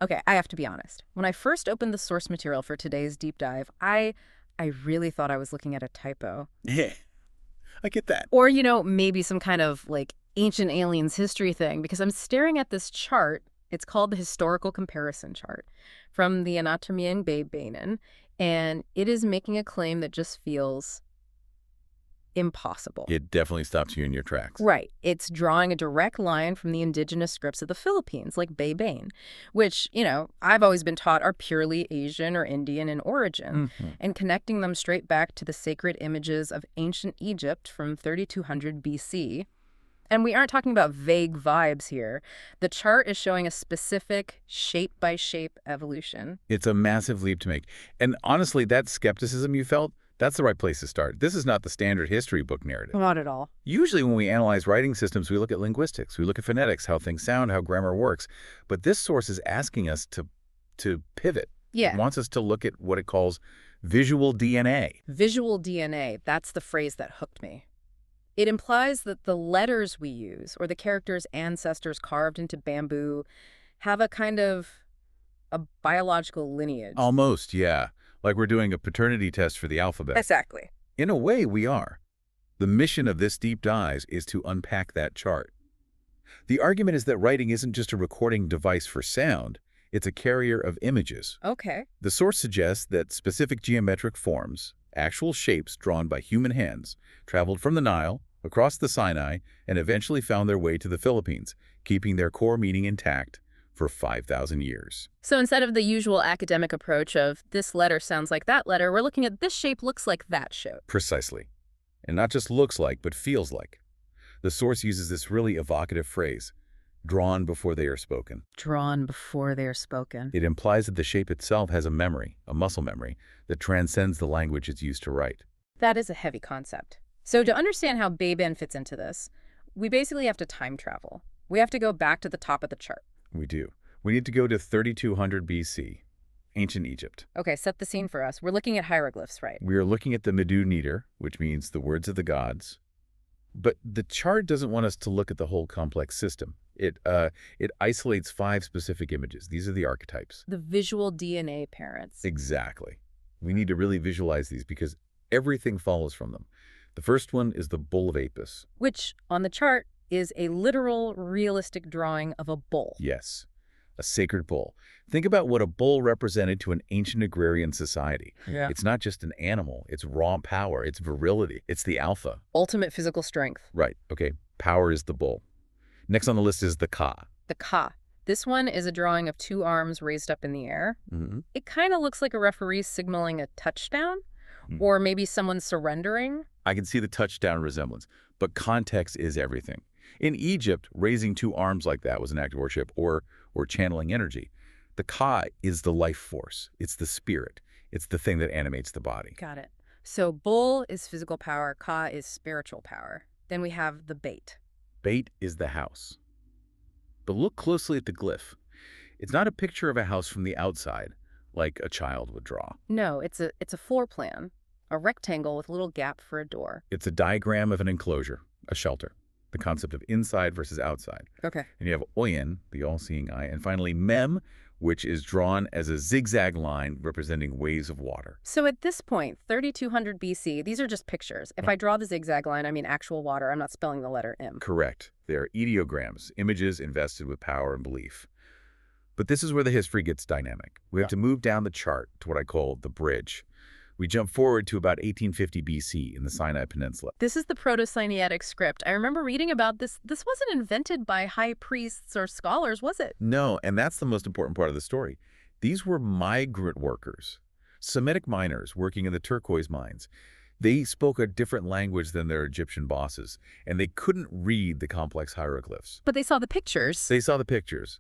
Okay, I have to be honest. When I first opened the source material for today's deep dive, I really thought I was looking at a typo. Yeah, I get that. Or, maybe some kind of like ancient aliens history thing, because I'm staring at this chart. It's called the historical comparison chart from the Anatomya and Baybayin, and it is making a claim that just feels impossible. It definitely stops you in your tracks. Right. It's drawing a direct line from the indigenous scripts of the Philippines, like Baybayin, which, I've always been taught are purely Asian or Indian in origin, and connecting them straight back to the sacred images of ancient Egypt from 3200 BC. And we aren't talking about vague vibes here. The chart is showing a specific shape-by-shape evolution. It's a massive leap to make. And honestly, that skepticism you felt, that's the right place to start. This is not the standard history book narrative. Not at all. Usually when we analyze writing systems, we look at linguistics, we look at phonetics, how things sound, how grammar works. But this source is asking us to pivot. Yeah. It wants us to look at what it calls visual DNA. Visual DNA, that's the phrase that hooked me. It implies that the letters we use, or the characters ancestors carved into bamboo, have a kind of a biological lineage. Almost, yeah. Like we're doing a paternity test for the alphabet. Exactly. In a way, we are. The mission of this deep dive is to unpack that chart. The argument is that writing isn't just a recording device for sound, it's a carrier of images. Okay. The source suggests that specific geometric forms, actual shapes drawn by human hands, traveled from the Nile, across the Sinai, and eventually found their way to the Philippines, keeping their core meaning intact for 5,000 years. So instead of the usual academic approach of this letter sounds like that letter, we're looking at this shape looks like that shape. Precisely. And not just looks like, but feels like. The source uses this really evocative phrase, drawn before they are spoken. Drawn before they are spoken. It implies that the shape itself has a memory, a muscle memory, that transcends the language it's used to write. That is a heavy concept. So to understand how Baybayin fits into this, we basically have to time travel. We have to go back to the top of the chart. We do. We need to go to 3200 BC, ancient Egypt. Okay, set the scene for us. We're looking at hieroglyphs, right? We are looking at the Medu Neter, which means the words of the gods. But the chart doesn't want us to look at the whole complex system. It isolates 5 specific images. These are the archetypes. The visual DNA parents. Exactly. We need to really visualize these because everything follows from them. The first one is the bull of Apis. Which, on the chart, is a literal, realistic drawing of a bull. Yes, a sacred bull. Think about what a bull represented to an ancient agrarian society. Yeah. It's not just an animal. It's raw power. It's virility. It's the alpha. Ultimate physical strength. Right. Okay. Power is the bull. Next on the list is the ka. The ka. This one is a drawing of 2 arms raised up in the air. Mm-hmm. It kind of looks like a referee signaling a touchdown, or maybe someone surrendering. I can see the touchdown resemblance, but context is everything. In Egypt, raising 2 arms like that was an act of worship or channeling energy. The ka is the life force. It's the spirit. It's the thing that animates the body. Got it. So bull is physical power, ka is spiritual power. Then we have the Bayt. Bayt is the house. But look closely at the glyph. It's not a picture of a house from the outside, like a child would draw. No, it's a floor plan, a rectangle with a little gap for a door. It's a diagram of an enclosure, a shelter, the concept of inside versus outside. Okay. And you have Oyen, the all-seeing eye, and finally Mem, which is drawn as a zigzag line representing waves of water. So at this point, 3200 BC, these are just pictures. If I draw the zigzag line, I mean actual water. I'm not spelling the letter M. Correct. They are ideograms, images invested with power and belief. But this is where the history gets dynamic. We have to move down the chart to what I call the bridge. We jump forward to about 1850 BC in the Sinai Peninsula. This is the Proto-Sinaitic script. I remember reading about this. This wasn't invented by high priests or scholars, was it? No, and that's the most important part of the story. These were migrant workers, Semitic miners working in the turquoise mines. They spoke a different language than their Egyptian bosses, and they couldn't read the complex hieroglyphs. But they saw the pictures. They saw the pictures,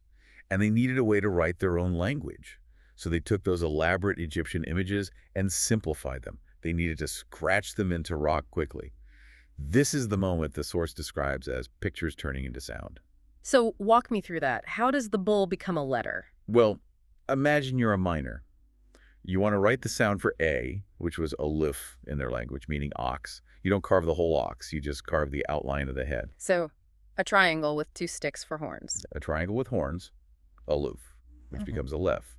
and they needed a way to write their own language. So they took those elaborate Egyptian images and simplified them. They needed to scratch them into rock quickly. This is the moment the source describes as pictures turning into sound. So walk me through that. How does the bull become a letter? Well, imagine you're a miner. You want to write the sound for A, which was aluf in their language, meaning ox. You don't carve the whole ox. You just carve the outline of the head. So a triangle with 2 sticks for horns. A triangle with horns, aluf. which becomes aleph.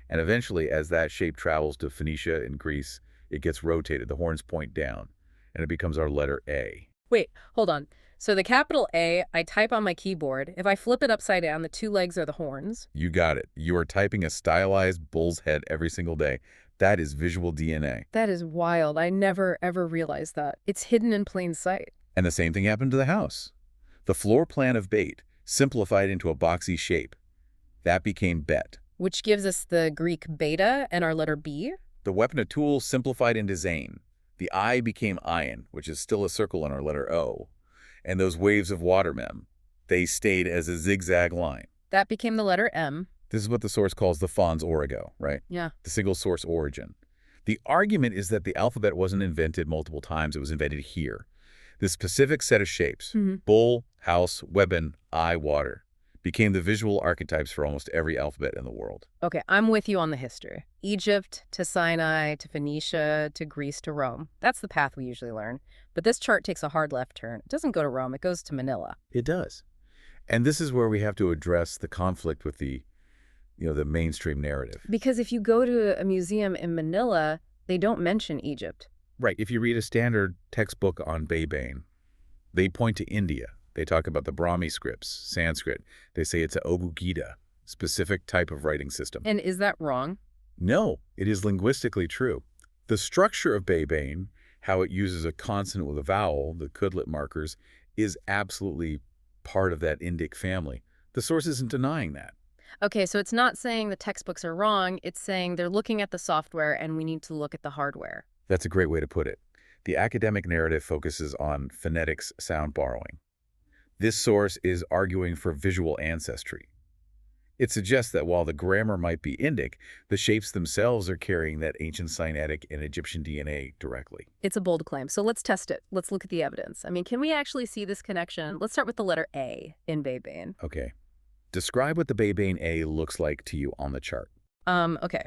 And eventually, as that shape travels to Phoenicia and Greece, it gets rotated. The horns point down, and it becomes our letter A. Wait, hold on. So the capital A, I type on my keyboard. If I flip it upside down, the two legs are the horns. You got it. You are typing a stylized bull's head every single day. That is visual DNA. That is wild. I never, ever realized that. It's hidden in plain sight. And the same thing happened to the house. The floor plan of Bayt simplified into a boxy shape. That became Bet. Which gives us the Greek beta and our letter B. The weapon of tool simplified into Zain. The I became Ion, which is still a circle in our letter O. And those waves of water mem, they stayed as a zigzag line. That became the letter M. This is what the source calls the fons origo, right? Yeah. The single source origin. The argument is that the alphabet wasn't invented multiple times. It was invented here. This specific set of shapes, bull, house, weapon, eye, water, became the visual archetypes for almost every alphabet in the world. Okay, I'm with you on the history. Egypt to Sinai to Phoenicia to Greece to Rome. That's the path we usually learn. But this chart takes a hard left turn. It doesn't go to Rome, it goes to Manila. It does. And this is where we have to address the conflict with the mainstream narrative. Because if you go to a museum in Manila, they don't mention Egypt. Right. If you read a standard textbook on Baybayin, they point to India. They talk about the Brahmi scripts, Sanskrit. They say it's a Obugida, specific type of writing system. And is that wrong? No, it is linguistically true. The structure of Baybayin, how it uses a consonant with a vowel, the Kudlit markers, is absolutely part of that Indic family. The source isn't denying that. Okay, so it's not saying the textbooks are wrong. It's saying they're looking at the software and we need to look at the hardware. That's a great way to put it. The academic narrative focuses on phonetics sound borrowing. This source is arguing for visual ancestry. It suggests that while the grammar might be Indic, the shapes themselves are carrying that ancient Sinaitic and Egyptian DNA directly. It's a bold claim, so let's test it. Let's look at the evidence. I mean, can we actually see this connection? Let's start with the letter A in Baybayin. Okay. Describe what the Baybayin A looks like to you on the chart. Okay.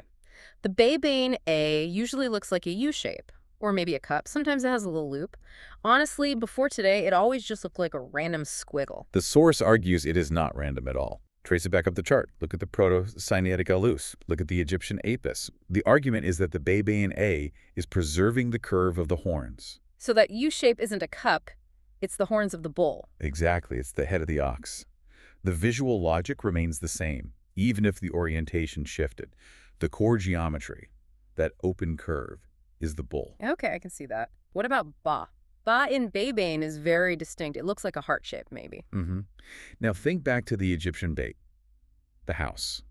The Baybayin A usually looks like a U shape, or maybe a cup. Sometimes it has a little loop. Honestly, before today, it always just looked like a random squiggle. The source argues it is not random at all. Trace it back up the chart. Look at the Proto-Sinaitic alus. Look at the Egyptian apis. The argument is that the Baybayin A is preserving the curve of the horns. So that U shape isn't a cup, it's the horns of the bull. Exactly. It's the head of the ox. The visual logic remains the same, even if the orientation shifted. The core geometry, that open curve, is the bull. Okay, I can see that. What about Ba? Ba in Baybayin is very distinct. It looks like a heart shape, maybe. Now think back to the Egyptian Bayt, the house,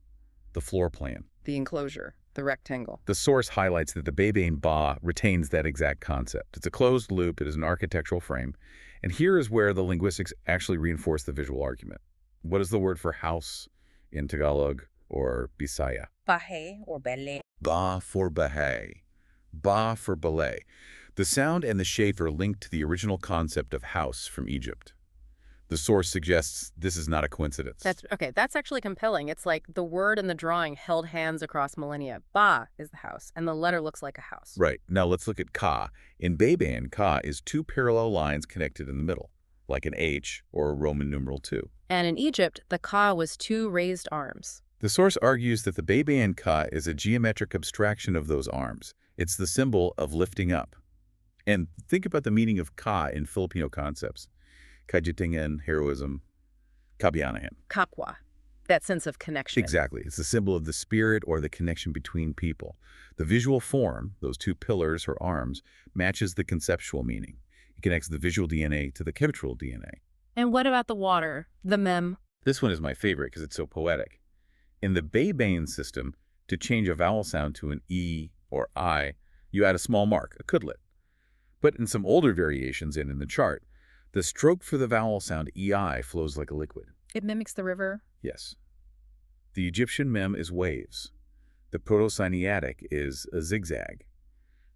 the floor plan. The enclosure, the rectangle. The source highlights that the Baybayin Ba retains that exact concept. It's a closed loop. It is an architectural frame. And here is where the linguistics actually reinforce the visual argument. What is the word for house in Tagalog or Bisaya? Bahay or Bele. Ba for Bahay. Ba for ballet. The sound and the shape are linked to the original concept of house from Egypt. The source suggests this is not a coincidence. That's actually compelling. It's like the word and the drawing held hands across millennia. Ba is the house, and the letter looks like a house. Right. Now let's look at Ka. In Baybayin, Ka is two parallel lines connected in the middle, like an H or a Roman numeral 2. And in Egypt, the Ka was two raised arms. The source argues that the Baybayin Ka is a geometric abstraction of those arms. It's the symbol of lifting up. And think about the meaning of Ka in Filipino concepts. Kajitingan, heroism, Kabayanahan. Kapwa, that sense of connection. Exactly. It's the symbol of the spirit or the connection between people. The visual form, those two pillars or arms, matches the conceptual meaning. It connects the visual DNA to the chemical DNA. And what about the water, the mem? This one is my favorite because it's so poetic. In the Baybayin system, to change a vowel sound to an E or I, you add a small mark, a kudlit. But in some older variations and in the chart, the stroke for the vowel sound EI flows like a liquid. It mimics the river? Yes. The Egyptian mem is waves. The Proto-Sinaitic is a zigzag.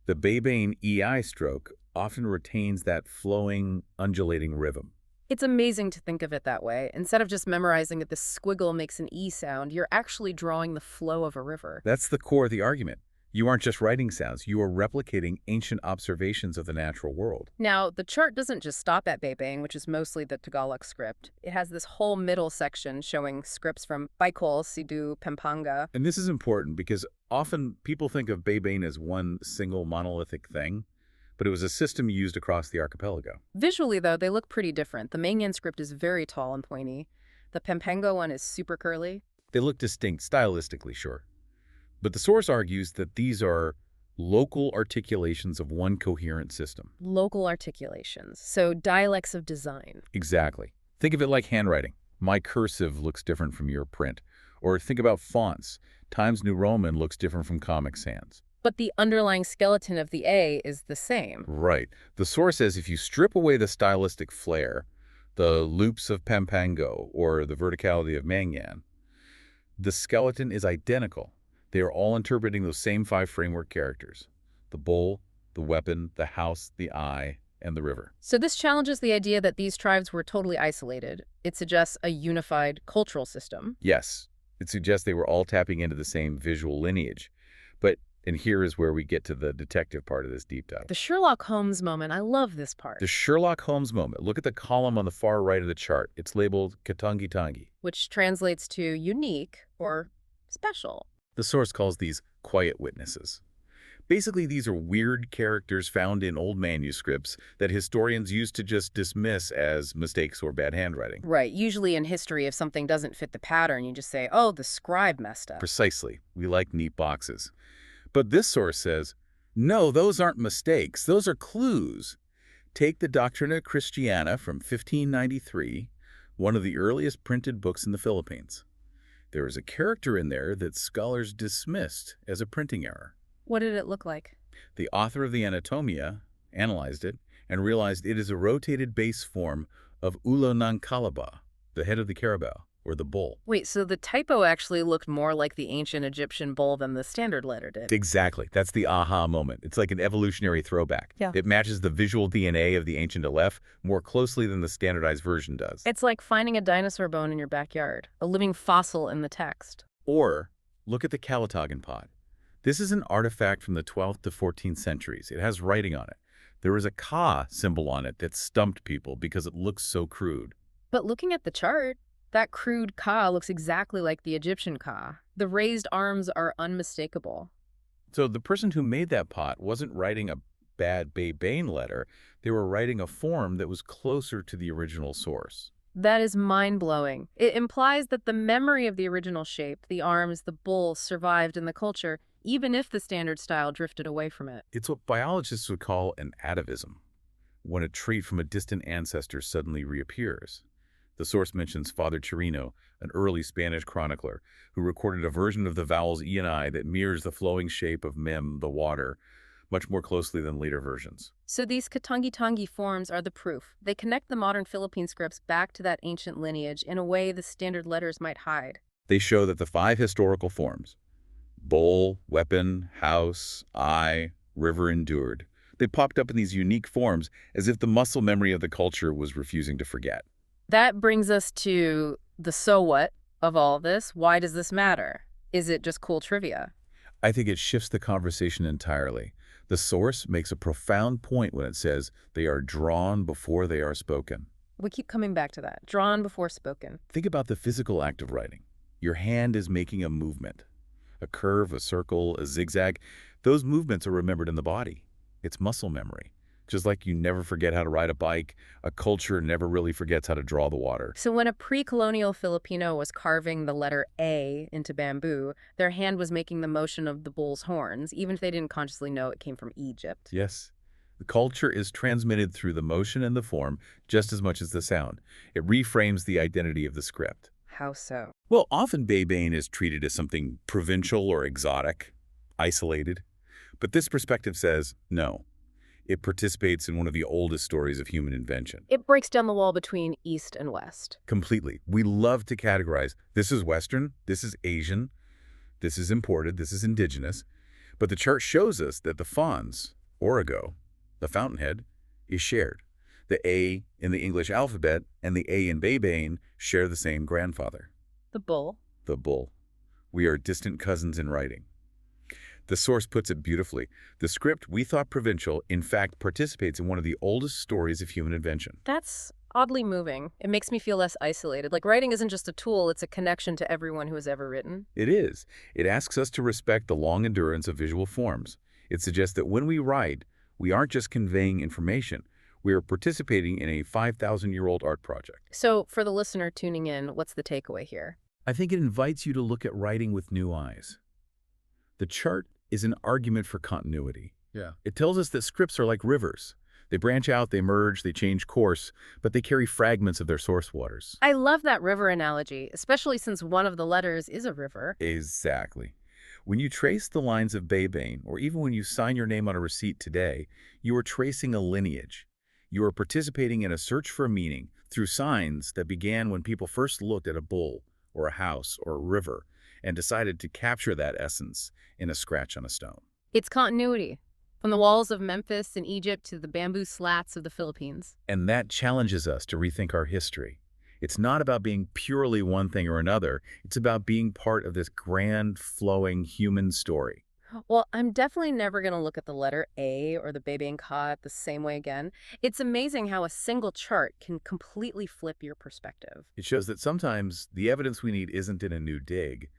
The Baybayin EI stroke often retains that flowing, undulating rhythm. It's amazing to think of it that way. Instead of just memorizing that the squiggle makes an E sound, you're actually drawing the flow of a river. That's the core of the argument. You aren't just writing sounds, you are replicating ancient observations of the natural world. Now, the chart doesn't just stop at Baybayin, which is mostly the Tagalog script. It has this whole middle section showing scripts from Bicol, Cebu, Pampanga. And this is important because often people think of Baybayin as one single monolithic thing, but it was a system used across the archipelago. Visually, though, they look pretty different. The Mangyan script is very tall and pointy. The Pampanga one is super curly. They look distinct stylistically, sure. But the source argues that these are local articulations of one coherent system. Local articulations, so dialects of design. Exactly. Think of it like handwriting. My cursive looks different from your print. Or think about fonts. Times New Roman looks different from Comic Sans. But the underlying skeleton of the A is the same. Right. The source says if you strip away the stylistic flair, the loops of Pampango or the verticality of Mangyan, the skeleton is identical. They are all interpreting those same 5 framework characters: the bowl, the weapon, the house, the eye, and the river. So this challenges the idea that these tribes were totally isolated. It suggests a unified cultural system. Yes, it suggests they were all tapping into the same visual lineage. And here is where we get to the detective part of this deep dive. The Sherlock Holmes moment, I love this part. The Sherlock Holmes moment. Look at the column on the far right of the chart. It's labeled Katangi-Tangi. Which translates to unique or special. The source calls these quiet witnesses. Basically, these are weird characters found in old manuscripts that historians used to just dismiss as mistakes or bad handwriting. Right. Usually in history, if something doesn't fit the pattern, you just say, oh, the scribe messed up. Precisely. We like neat boxes. But this source says, no, those aren't mistakes. Those are clues. Take the Doctrina Christiana from 1593, one of the earliest printed books in the Philippines. There is a character in there that scholars dismissed as a printing error. What did it look like? The author of the Anatomya analyzed it and realized it is a rotated base form of ulo ng kalaba, the head of the carabao, or the bull. Wait, so the typo actually looked more like the ancient Egyptian bull than the standard letter did. Exactly. That's the aha moment. It's like an evolutionary throwback. Yeah. It matches the visual DNA of the ancient Aleph more closely than the standardized version does. It's like finding a dinosaur bone in your backyard, a living fossil in the text. Or look at the Kalatagan pot. This is an artifact from the 12th to 14th centuries. It has writing on it. There is a Ka symbol on it that stumped people because it looks so crude. But looking at the chart, that crude Ka looks exactly like the Egyptian Ka. The raised arms are unmistakable. So the person who made that pot wasn't writing a bad Baybayin letter. They were writing a form that was closer to the original source. That is mind-blowing. It implies that the memory of the original shape, the arms, the bull, survived in the culture, even if the standard style drifted away from it. It's what biologists would call an atavism, when a trait from a distant ancestor suddenly reappears. The source mentions Father Chirino, an early Spanish chronicler, who recorded a version of the vowels E and I that mirrors the flowing shape of mem, the water, much more closely than later versions. So these Katangi-Tangi forms are the proof. They connect the modern Philippine scripts back to that ancient lineage in a way the standard letters might hide. They show that the 5 historical forms, bowl, weapon, house, eye, river, endured, they popped up in these unique forms as if the muscle memory of the culture was refusing to forget. That brings us to the so what of all this. Why does this matter? Is it just cool trivia? I think it shifts the conversation entirely. The source makes a profound point when it says they are drawn before they are spoken. We keep coming back to that. Drawn before spoken. Think about the physical act of writing. Your hand is making a movement. A curve, a circle, a zigzag. Those movements are remembered in the body. It's muscle memory. Just like you never forget how to ride a bike, a culture never really forgets how to draw the water. So when a pre-colonial Filipino was carving the letter A into bamboo, their hand was making the motion of the bull's horns, even if they didn't consciously know it came from Egypt. Yes. The culture is transmitted through the motion and the form just as much as the sound. It reframes the identity of the script. How so? Well, often Baybayin is treated as something provincial or exotic, isolated. But this perspective says, no. It participates in one of the oldest stories of human invention. It breaks down the wall between East and West. Completely. We love to categorize. This is Western, this is Asian, this is imported, this is indigenous. But the chart shows us that the fons, origo, the fountainhead, is shared. The A in the English alphabet and the A in Baybayin share the same grandfather. The bull. The bull. We are distant cousins in writing. The source puts it beautifully. The script we thought provincial, in fact, participates in one of the oldest stories of human invention. That's oddly moving. It makes me feel less isolated. Like writing isn't just a tool, it's a connection to everyone who has ever written. It is. It asks us to respect the long endurance of visual forms. It suggests that when we write, we aren't just conveying information. We are participating in a 5,000-year-old art project. So, for the listener tuning in, what's the takeaway here? I think it invites you to look at writing with new eyes. The chart is an argument for continuity. Yeah. It tells us that scripts are like rivers. They branch out, they merge, they change course, but they carry fragments of their source waters. I love that river analogy, especially since one of the letters is a river. Exactly. When you trace the lines of Baybayin, or even when you sign your name on a receipt today, you are tracing a lineage. You are participating in a search for meaning through signs that began when people first looked at a bull, or a house, or a river, and decided to capture that essence in a scratch on a stone. It's continuity, from the walls of Memphis in Egypt to the bamboo slats of the Philippines. And that challenges us to rethink our history. It's not about being purely one thing or another. It's about being part of this grand, flowing human story. Well, I'm definitely never going to look at the letter A or the Baybayin Ka the same way again. It's amazing how a single chart can completely flip your perspective. It shows that sometimes the evidence we need isn't in a new dig,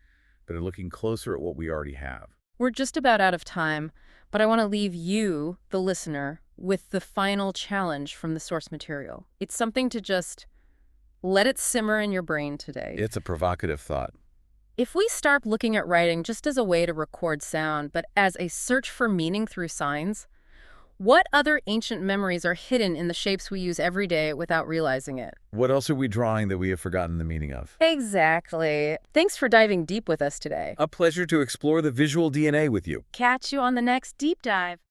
but in looking closer at what we already have. We're just about out of time, but I want to leave you, the listener, with the final challenge from the source material. It's something to just let it simmer in your brain today. It's a provocative thought. If we start looking at writing just as a way to record sound, but as a search for meaning through signs, what other ancient memories are hidden in the shapes we use every day without realizing it? What else are we drawing that we have forgotten the meaning of? Exactly. Thanks for diving deep with us today. A pleasure to explore the visual DNA with you. Catch you on the next deep dive.